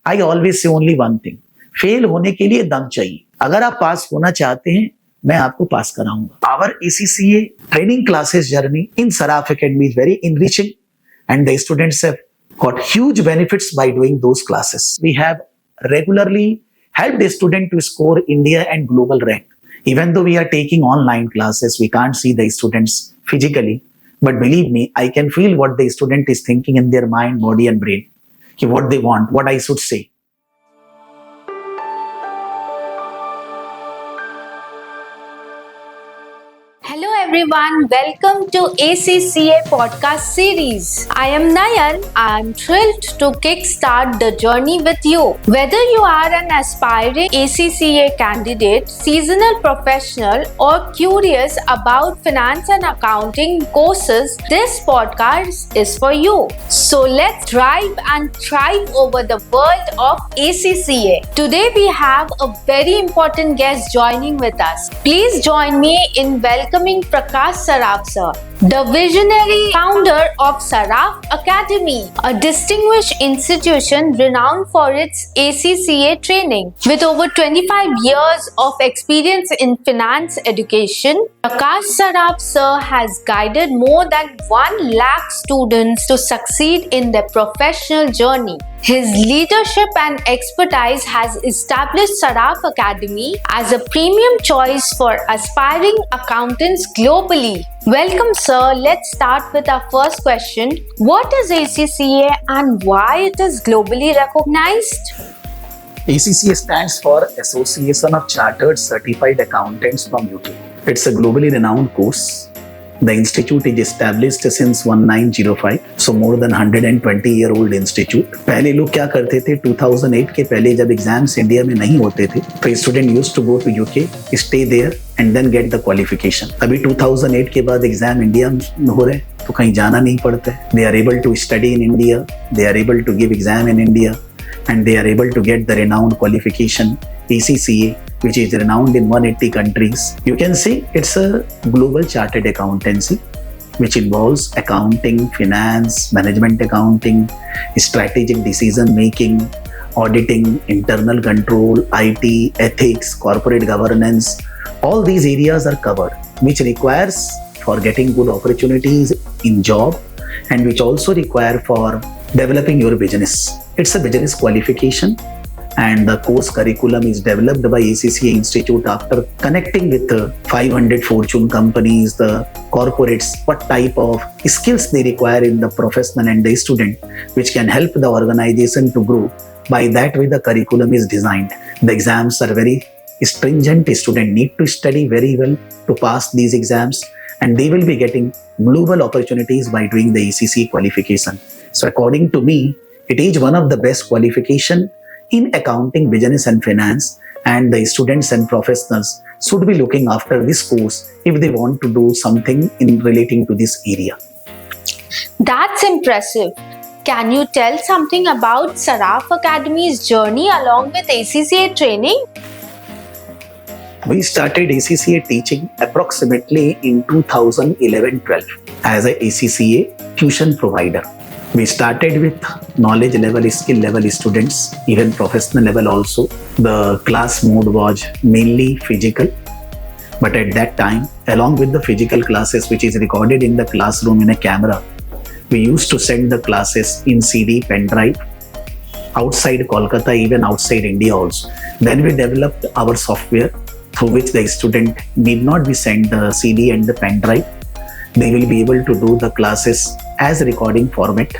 I always say only one thing. Fail होने के लिए दम चाहिए. अगर आप पास होना चाहते हैं, मैं आपको पास कराऊंगा. Our ACCA training classes journey in Saraf Academy is very enriching, and the students have got huge benefits by doing those classes. We have regularly helped a student to score India and global rank. Even though we are taking online classes, we can't see the students physically. But believe me, I can feel what the student is thinking in their mind, body and brain. What they want, what I should say. Hello everyone, welcome to ACCA podcast series. I am Nayan. I am thrilled to kickstart the journey with you. Whether you are an aspiring ACCA candidate, seasonal professional, or curious about finance and accounting courses, this podcast is for you. So let's drive and thrive over the world of ACCA. Today we have a very important guest joining with us. Please join me in welcoming Prakash Saraf sir, the visionary founder of Saraf Academy, a distinguished institution renowned for its ACCA training. With over 25 years of experience in finance education, Prakash Saraf sir has guided more than 1 lakh students to succeed in their professional journey. His leadership and expertise has established Saraf Academy as a premium choice for aspiring accountants globally. Welcome, sir. Let's start with our first question. What is ACCA and why it is globally recognized? ACCA stands for Association of Chartered Certified Accountants from UK. It's a globally renowned course. The institute is established since 1905, so more than 120-year-old institute. पहले लोग क्या करते थे 2008 के पहले जब exams India में नहीं होते थे तो student used to go to UK, stay there and then get the qualification. अभी 2008 के बाद एग्जाम इंडिया में हो रहे तो कहीं जाना नहीं पड़ता है. They are able to study in India, they are able to give exam in India, and they are able to get the renowned qualification ACCA, which is renowned in 180 countries. You can say it's a global chartered accountancy which involves accounting, finance, management accounting, strategic decision making, auditing, internal control, IT, ethics, corporate governance. All these areas are covered, which requires for getting good opportunities in job and which also require for developing your business. It's a business qualification. And the course curriculum is developed by ACCA Institute after connecting with the 500 Fortune companies, the corporates, what type of skills they require in the professional and the student, which can help the organization to grow. By that way, the curriculum is designed. The exams are very stringent. Students need to study very well to pass these exams, and they will be getting global opportunities by doing the ACCA qualification. So according to me, it is one of the best qualification in accounting, business and finance, and the students and professionals should be looking after this course if they want to do something in relating to this area. That's impressive. Can you tell something about Saraf Academy's journey along with ACCA training? We started ACCA teaching approximately in 2011-12 as a ACCA tuition provider. We started with knowledge level, skill level students, even professional level also. The class mode was mainly physical, but at that time, along with the physical classes which is recorded in the classroom in a camera, we used to send the classes in CD, pen drive, outside Kolkata, even outside India also. Then we developed our software through which the student need not be sent the CD and the pen drive. They will be able to do the classes as recording format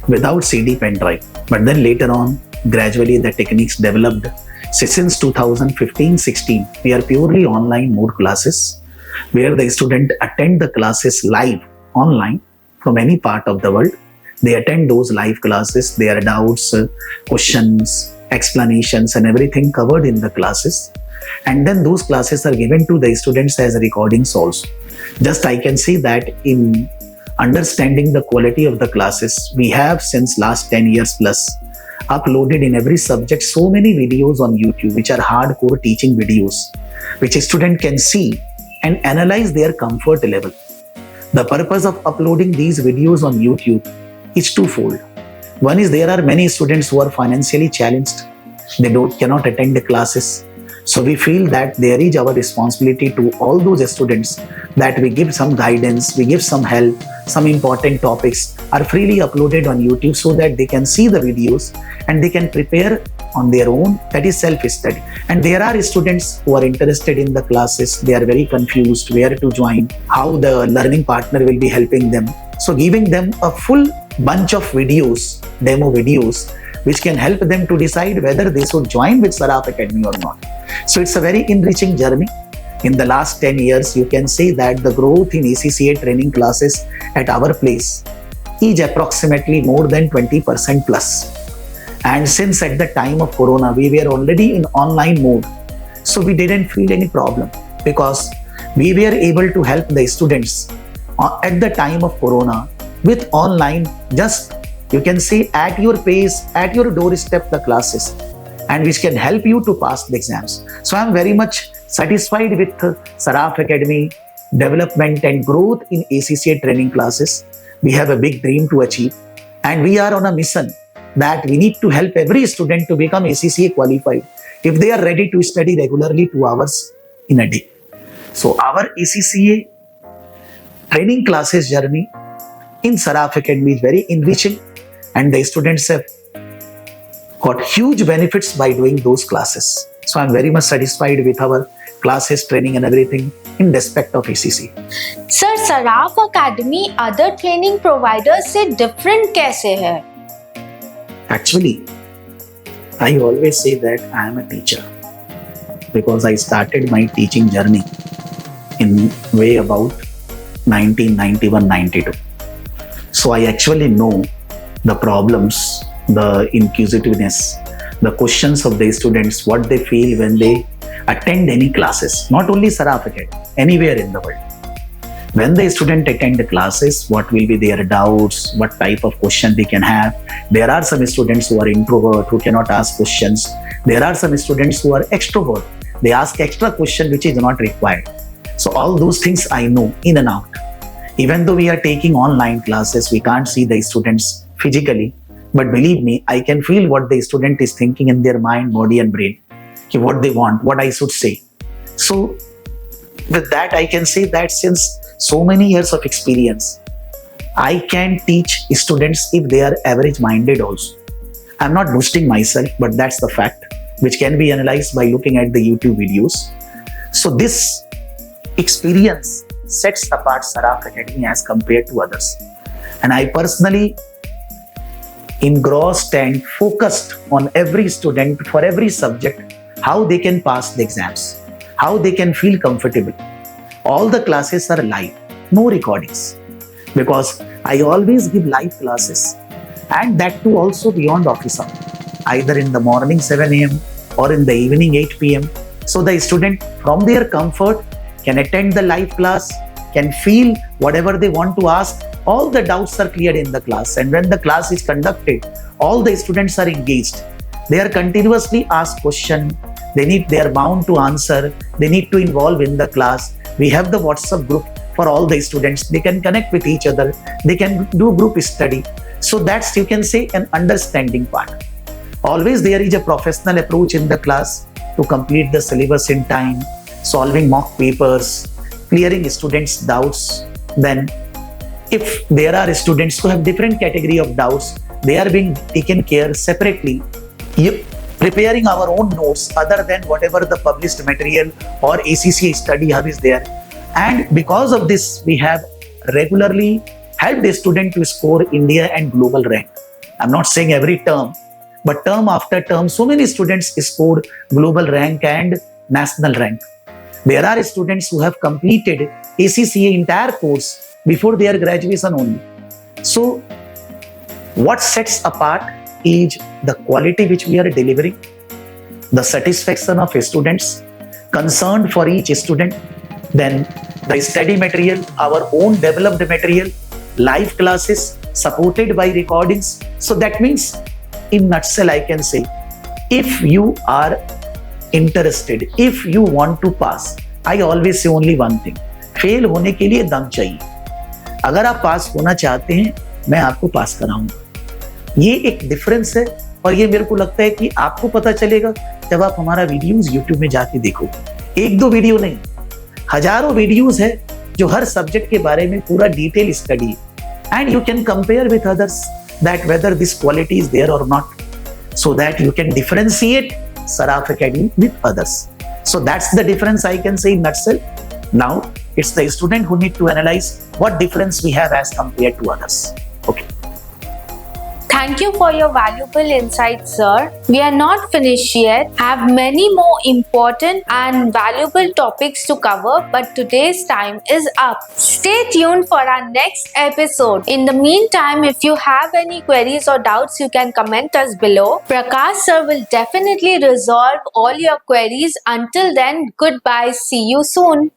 without CD pen drive. But then later on, gradually the techniques developed. So since 2015-16, we are purely online mode classes where the student attend the classes live online from any part of the world. They attend those live classes. Their doubts, questions, explanations and everything covered in the classes. And then those classes are given to the students as recordings also. Just I can say that in understanding the quality of the classes, we have since last 10 years plus uploaded in every subject so many videos on YouTube which are hardcore teaching videos which a student can see and analyze their comfort level. The purpose of uploading these videos on YouTube is twofold. One is there are many students who are financially challenged. They cannot attend the classes. So we feel that there is our responsibility to all those students that we give some guidance, we give some help, some important topics are freely uploaded on YouTube so that they can see the videos and they can prepare on their own. That is self-study. And there are students who are interested in the classes. They are very confused where to join, how the learning partner will be helping them. So giving them a full bunch of videos, demo videos, which can help them to decide whether they should join with Saraf Academy or not. So it's a very enriching journey. In the last 10 years, you can say that the growth in ACCA training classes at our place is approximately more than 20% plus. And since at the time of Corona, we were already in online mode, so we didn't feel any problem because we were able to help the students at the time of Corona with online, just you can say at your pace, at your doorstep the classes, and which can help you to pass the exams. So I'm very much satisfied with Saraf Academy development and growth in ACCA training classes. We have a big dream to achieve, and we are on a mission that we need to help every student to become ACCA qualified if they are ready to study regularly 2 hours in a day. So our ACCA training classes journey in Saraf Academy is very enriching, and the students have got huge benefits by doing those classes. So I'm very much satisfied with our classes, training and everything in respect of ACCA. Sir Saraf academy other training provider से different कैसे है? Actually, I always say that I am a teacher because I started my teaching journey in way about 1991-92. So I actually know the problems, the inquisitiveness, the questions of the students, what they feel when they attend any classes, not only Saraf Academy, anywhere in the world. When the student attend the classes, what will be their doubts, what type of question they can have. There are some students who are introvert, who cannot ask questions. There are some students who are extrovert. They ask extra question which is not required. So all those things I know in and out. Even though we are taking online classes, we can't see the students physically. But believe me, I can feel what the student is thinking in their mind, body and brain. What they want, what I should say. So with that, I can say that since so many years of experience, I can teach students if they are average minded also. I'm not boasting myself, but that's the fact which can be analyzed by looking at the YouTube videos. So this experience sets apart Saraf Academy as compared to others. And I personally engrossed and focused on every student for every subject, how they can pass the exams, how they can feel comfortable. All the classes are live, no recordings, because I always give live classes, and that too also beyond office hour, either in the morning 7 a.m. or in the evening 8 p.m. So the student from their comfort can attend the live class, can feel whatever they want to ask. All the doubts are cleared in the class, and when the class is conducted, all the students are engaged. They are continuously asked questions. They are bound to answer. They need to involve in the class. We have the WhatsApp group for all the students. They can connect with each other. They can do group study. So that's, you can say, an understanding part. Always there is a professional approach in the class to complete the syllabus in time, solving mock papers, clearing students' doubts. Then if there are students who have different category of doubts, they are being taken care separately. Preparing our own notes other than whatever the published material or ACCA study hub is there. And because of this, we have regularly helped a student to score India and global rank. I'm not saying every term, but term after term, so many students scored global rank and national rank. There are students who have completed ACCA entire course before their graduation only. So what sets apart is the quality which we are delivering, the satisfaction of students, concern for each student, then the study material, our own developed material, live classes supported by recordings. So that means, in nutshell, I can say, if you are interested, if you want to pass, I always say only one thing: fail होने के लिए दम चाहिए. अगर आप पास होना चाहते हैं, मैं आपको पास कराऊंगा. ये एक डिफरेंस है और ये मेरे को लगता है कि आपको पता चलेगा जब आप हमारा वीडियोस यूट्यूब में जाके देखो। एक दो वीडियो नहीं, हजारों वीडियोस है जो हर सब्जेक्ट के बारे में पूरा detail study, and you can compare with others that whether this quality is there or not, so that you can differentiate Saraf Academy with others. So that's the difference I can say in nutshell. Now it's the student who need to analyze what difference we have as compared to others. Okay. Thank you for your valuable insights, sir. We are not finished yet. Have many more important and valuable topics to cover, but today's time is up. Stay tuned for our next episode. In the meantime, if you have any queries or doubts, you can comment us below. Prakash sir will definitely resolve all your queries. Until then, goodbye. See you soon.